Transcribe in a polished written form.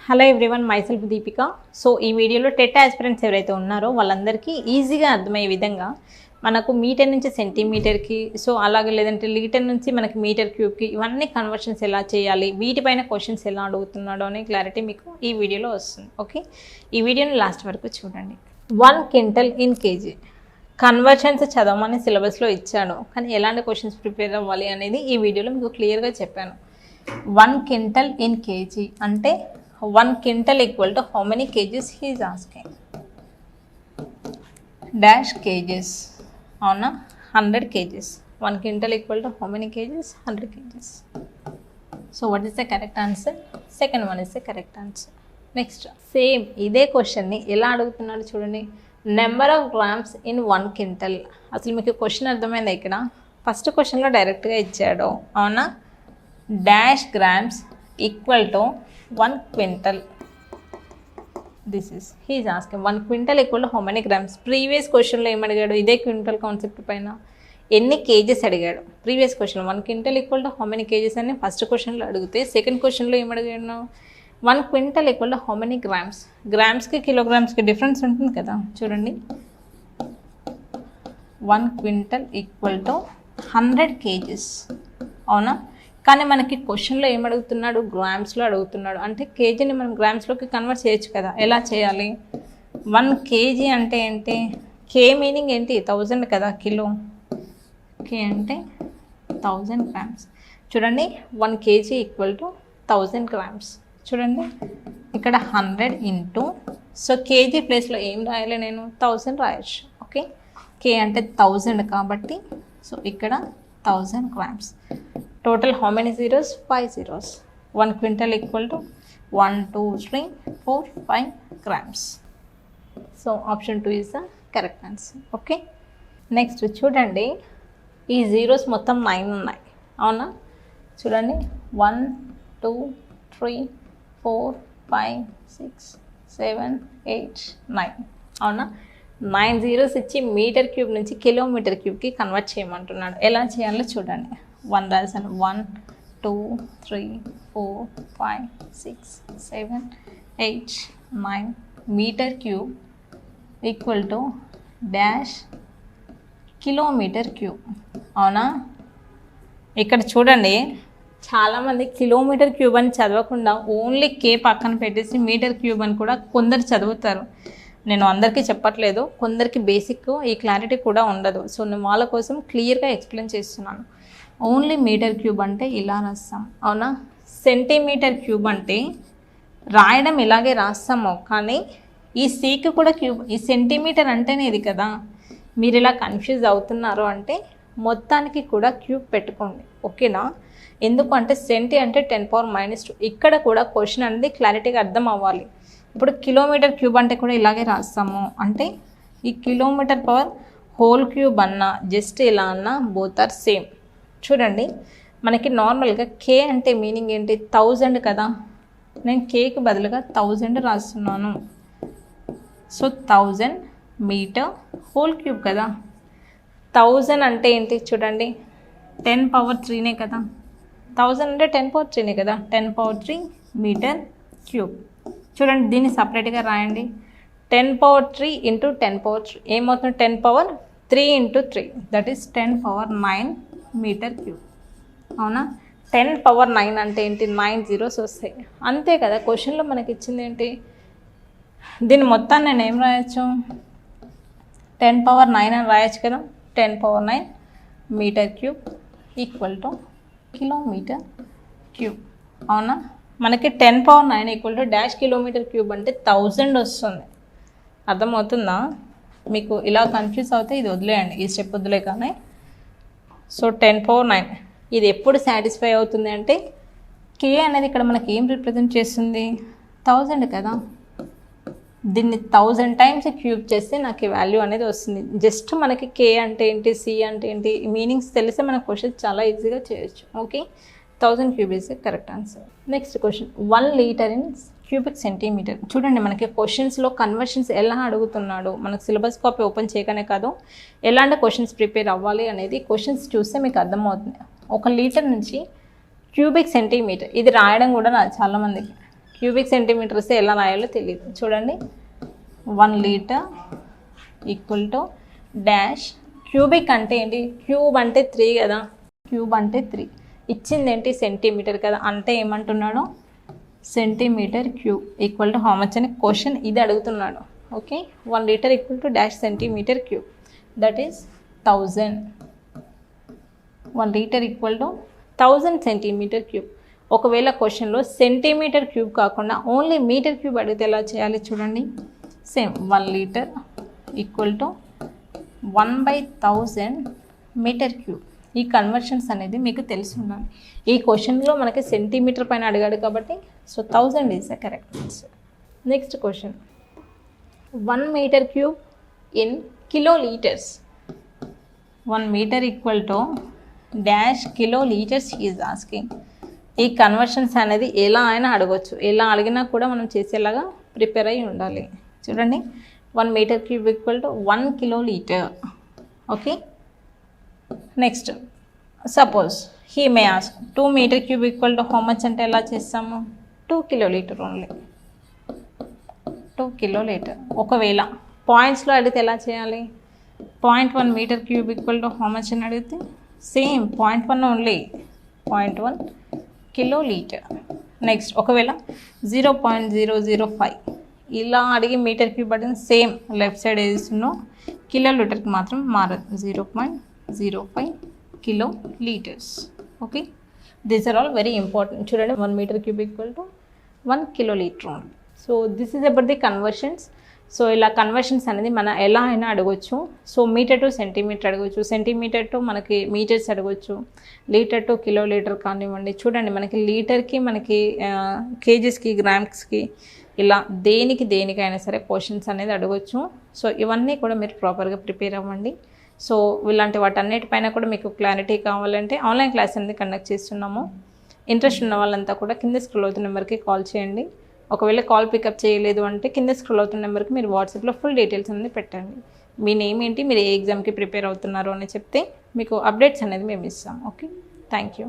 Hello everyone, myself Deepika. So ఈ వీడియోలో TET aspirants ఎవరైతే ఉన్నారో వాళ్ళందరికీ ఈజీగా అర్థమయ్యే విధంగా మనకు మీటర్ నుంచి సెంటీమీటర్కి, సో అలాగే లేదంటే లీటర్ నుంచి మనకి మీటర్ క్యూబ్కి ఇవన్నీ కన్వర్షన్స్ ఎలా చేయాలి, వీటిపైన క్వశ్చన్స్ ఎలా అడుగుతున్నాడో అనే క్లారిటీ మీకు ఈ వీడియోలో వస్తుంది. ఓకే, ఈ వీడియోని లాస్ట్ వరకు చూడండి. 1 క్వింటల్ ఇన్ కేజీ కన్వర్షన్స్ చదవమని సిలబస్లో ఇచ్చాడు, కానీ ఎలాంటి క్వశ్చన్స్ ప్రిపేర్ అవ్వాలి అనేది ఈ వీడియోలో మీకు క్లియర్గా చెప్పాను. 1 క్వింటల్ ఇన్ కేజీ అంటే 1 quintal equal to how many kgs he is asking. Dash kgs on a 100 kgs. 1 quintal equal to how many kgs? 100 kgs. So what is the correct answer? Second one is the correct answer. Next, same ఇదే క్వశ్చన్ని ఎలా అడుగుతున్నాడు చూడండి. Number of grams in 1 quintal. అసలు మీకు question అర్థమైంది ఇక్కడ. First క్వశ్చన్లో డైరెక్ట్గా ఇచ్చాడు, అవునా? Dash grams equal to 1 quintal. This is he is asking 1 quintal equal to how many grams. Previous క్వశ్చన్లో ఏమడిగాడు? ఇదే క్వింటల్ కాన్సెప్ట్ పైన ఎన్ని కేజెస్ అడిగాడు. Previous question 1 quintal equal to how many KGs అని ఫస్ట్ క్వశ్చన్లో అడిగితే, సెకండ్ క్వశ్చన్లో ఏమడిగాడు? 1 quintal equal to how many grams. గ్రామ్స్కి కిలోగ్రామ్స్కి డిఫరెన్స్ ఉంటుంది కదా, చూడండి. 1 quintal equal to 100 kgs, అవునా? కానీ మనకి క్వశ్చన్లో ఏమడుగుతున్నాడు? గ్రామ్స్లో అడుగుతున్నాడు. అంటే కేజీని మనం గ్రామ్స్లోకి కన్వర్ట్ చేయొచ్చు కదా. ఎలా చేయాలి? 1 kg అంటే ఏంటి? కే మీనింగ్ ఏంటి? 1000 కదా. కిలో కే అంటే 1000 grams. చూడండి, 1 kg ఈక్వల్ టు 1000 grams. చూడండి ఇక్కడ 100 ఇంటూ, సో కేజీ ప్లేస్లో ఏం రాయాలి? నేను 1000 రాయొచ్చు. ఓకే, కే అంటే 1000 కాబట్టి, సో ఇక్కడ 1000 grams. Total how many zeros? 5 zeros. 1 quintal equal to 1, 2, 3, 4, 5 grams. So option 2 is the correct answer. Okay. Next చూడండి, ఈ జీరోస్ మొత్తం 9 ఉన్నాయి, అవునా? చూడండి 1, 2, 3, 4, 5, 6, 7, 8, 9, అవునా? 9 జీరోస్ ఇచ్చి మీటర్ క్యూబ్ నుంచి కిలోమీటర్ క్యూబ్కి కన్వర్ట్ చేయమంటున్నాడు. ఎలా చేయాలో చూడండి. 1 రాసాను. 1, 2, 3, 4, 5, 6, 7, 8, 9 metre cube equal to dash kilometre cube, అవునా? ఇక్కడ చూడండి, చాలామంది కిలోమీటర్ క్యూబ్ అని చదవకుండా ఓన్లీ కే పక్కన పెట్టేసి మీటర్ క్యూబ్ అని కూడా కొందరు చదువుతారు. నేను అందరికీ చెప్పట్లేదు, కొందరికి బేసిక్ ఈ క్లారిటీ కూడా ఉండదు. సో నేను వాళ్ళ కోసం క్లియర్గా ఎక్స్ప్లెయిన్ చేస్తున్నాను. ఓన్లీ మీటర్ క్యూబ్ అంటే ఇలా రాస్తాం, అవునా? సెంటీమీటర్ క్యూబ్ అంటే రాయడం ఇలాగే రాస్తాము, కానీ ఈ సీకి కూడా క్యూబ్, ఈ సెంటీమీటర్ అంటేనే ఇది కదా. మీరు ఇలా కన్ఫ్యూజ్ అవుతున్నారు అంటే మొత్తానికి కూడా క్యూబ్ పెట్టుకోండి, ఓకేనా? ఎందుకు అంటే సెంటీ అంటే 10⁻². ఇక్కడ కూడా క్వశ్చన్ అనేది క్లారిటీగా అర్థం అవ్వాలి. ఇప్పుడు కిలోమీటర్ క్యూబ్ అంటే కూడా ఇలాగే రాస్తాము, అంటే ఈ కిలోమీటర్ పవర్ హోల్ క్యూబ్ అన్నా జస్ట్ ఇలా అన్నా బోత్ ఆర్ సేమ్. చూడండి, మనకి నార్మల్గా కే అంటే మీనింగ్ ఏంటి? 1000 కదా. నేను కేకి బదులుగా 1000 రాస్తున్నాను. సో 1000 మీటర్ హోల్ క్యూబ్ కదా. 1000 అంటే ఏంటి? చూడండి 10⁻³ కదా. 1000 అంటే 10⁻³ కదా. 10⁻³ మీటర్ క్యూబ్. చూడండి, దీన్ని సపరేట్గా రాయండి. 10⁻³ ఇంటూ 10⁻³ ఏమవుతుంది? 10⁻³ into 3, that is 10⁻9 metre cube, అవునా? 10⁻9 అంటే ఏంటి? 9 zeros వస్తాయి, అంతే కదా. క్వశ్చన్లో మనకి ఇచ్చింది ఏంటి? దీని మొత్తాన్ని నేను ఏం రాయొచ్చు? 10⁻9 అని రాయొచ్చు కదా. 10⁻9 metre cube equal to kilometre cube, అవునా? మనకి 10⁻9 equal to dash kilometre cube అంటే 1000 వస్తుంది. అర్థమవుతుందా మీకు? ఇలా కన్ఫ్యూజ్ అవుతే ఇది వదిలేయండి, ఈ స్టెప్ వదిలే. కానీ సో 10⁻9 ఇది ఎప్పుడు సాటిస్ఫై అవుతుంది అంటే కే అనేది ఇక్కడ మనకి ఏం రిప్రజెంట్ చేస్తుంది? 1000 కదా. దీన్ని 1000 టైమ్స్ క్యూబ్ చేస్తే నాకు ఈ వాల్యూ అనేది వస్తుంది. జస్ట్ మనకి కే అంటే ఏంటి, సి అంటే ఏంటి, మీనింగ్స్ తెలిస్తే మన క్వశ్చన్ చాలా ఈజీగా చేయొచ్చు. Okay, 1000 cube is correct answer. Next question, 1 litre in cubic centimetre. చూడండి, మనకి క్వశ్చన్స్లో కన్వర్షన్స్ ఎలా అడుగుతున్నాడు, మనకు సిలబస్ కాపీ ఓపెన్ చేయగానే కాదు, ఎలాంటి క్వశ్చన్స్ ప్రిపేర్ అవ్వాలి అనేది క్వశ్చన్స్ చూస్తే మీకు అర్థమవుతుంది. 1 లీటర్ నుంచి క్యూబిక్ సెంటీమీటర్ ఇది రాయడం కూడా చాలామందికి క్యూబిక్ సెంటీమీటర్ వస్తే ఎలా రాయాలో తెలియదు. చూడండి 1 litre equal to dash. Cubic అంటే ఏంటి? క్యూబ్ అంటే 3 కదా, క్యూబ్ అంటే 3. ఇచ్చింది ఏంటి? సెంటీమీటర్ కదా, అంటే ఏమంటున్నాడు? Centimetre cube equal to how much అని క్వశ్చన్ ఇది అడుగుతున్నాడు. Okay, 1 litre equal to dash centimetre cube, that is 1000. 1 litre equal to 1000 centimetre cube. ఒకవేళ క్వశ్చన్లో సెంటీమీటర్ క్యూబ్ కాకుండా ఓన్లీ మీటర్ క్యూబ్ అడిగితే ఎలా చేయాలి చూడండి. Same 1 litre equal to 1/1000 metre cube. ఈ కన్వర్షన్స్ అనేది మీకు తెలిసి ఉండాలి. ఈ క్వశ్చన్లో మనకి సెంటీమీటర్ పైన అడిగాడు కాబట్టి so 1000 is the correct answer. Next question, 1 metre cube in kilolitres. 1 metre equal to dash kilolitres is asking. ఈ కన్వర్షన్స్ అనేది ఎలా అయినా అడగవచ్చు, ఎలా అడిగినా కూడా మనం చేసేలాగా ప్రిపేర్ అయి ఉండాలి. చూడండి 1 metre cube equal to 1 kilolitre. Okay, next suppose he may ask 2 metre cube equal to how much అంటే ఎలా చేస్తాము? 2 kilolitre only, 2 kilolitre. ఒకవేళ పాయింట్స్లో అడిగితే ఎలా చేయాలి? 0.1 metre cube equal to how much అని అడిగితే same 0.1 only, 0.1 kilolitre. Next ఒకవేళ 0.005 ఇలా అడిగి మీటర్ క్యూబ్ అడిగిన సేమ్ లెఫ్ట్ సైడ్ ఏది ఇస్తుందో కిలో లీటర్కి మాత్రం మారదు, 0.05 kilolitres. Okay, these are all very important. చూడండి 1 metre cube equal to 1 kilolitre only. So this is about the conversions. So ఇలా కన్వర్షన్స్ అనేది మనం ఎలా అయినా అడగవచ్చు. సో మీటర్ టు సెంటీమీటర్ అడగవచ్చు, సెంటీమీటర్ టు మనకి మీటర్స్ అడగవచ్చు, లీటర్ టు కిలో లీటర్ కానివ్వండి. చూడండి మనకి లీటర్కి, మనకి కేజీస్కి, గ్రామ్స్కి, ఇలా దేనికైనా సరే క్వశ్చన్స్ అనేది అడగవచ్చు. సో ఇవన్నీ కూడా మీరు ప్రాపర్గా ప్రిపేర్ అవ్వండి. సో ఇలాంటి వాటన్నిటిపైన కూడా మీకు క్లారిటీ కావాలంటే ఆన్లైన్ క్లాస్ అనేది కండక్ట్ చేస్తున్నాము. ఇంట్రెస్ట్ ఉన్న వాళ్ళంతా కూడా కింద స్క్రోల్ అవుతున్న నెంబర్కి కాల్ చేయండి. ఒకవేళ కాల్ పికప్ చేయలేదు అంటే కింద స్క్రోల్ అవుతున్న నెంబర్కి మీరు వాట్సాప్లో ఫుల్ డీటెయిల్స్ అనేది పెట్టండి. మీ నేమ్ ఏంటి, మీరు ఏ ఎగ్జామ్కి ప్రిపేర్ అవుతున్నారో అని చెప్తే మీకు అప్డేట్స్ అనేది మేము ఇస్తాం. Okay, thank you.